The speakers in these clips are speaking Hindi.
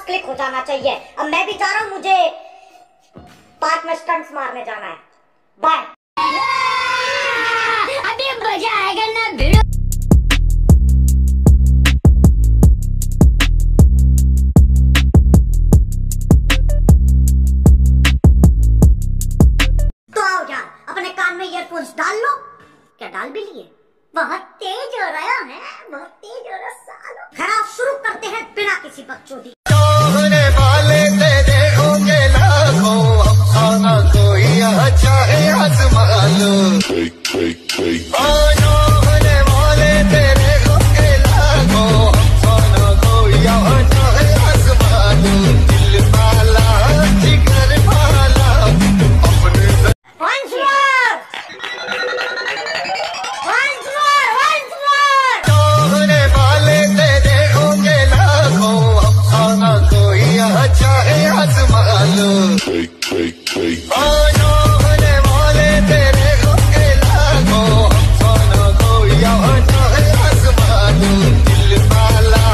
क्लिक हो जाना चाहिए। अब मैं भी जा रहा हूँ, मुझे पार्क में स्टंट्स मारने जाना है। बाय। अभी मजा आएगा ना भिड़ो। तो आओ यार, अपने कान में ईयरफोन्स डाल लो। क्या डाल भी लिए? बहुत तेज हो रहा है, बहुत तेज हो रहा सालो। खैर शुरू करते हैं बिना किसी बकचोदी। होने वाले तेरे होंगे लाखों, खाना कोई यहाँ चाहे आजमा लो। होने वाले तेरे होंगे लाखों, खाना कोई यहाँ चाहे आजमा लो। दिल वाला जिगर वाला अपने होने वाले तेरे होंगे लाखों, खाना कोई यहाँ चाहे आजमा लो। होने वाले तेरे होंगे लाखों, खाना कोई यहाँ चाहे आजमा लो। दिल वाला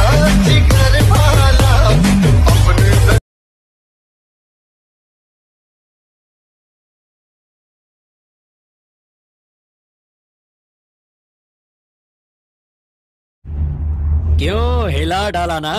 जिगर वाला अपने क्यों हिला डाला ना?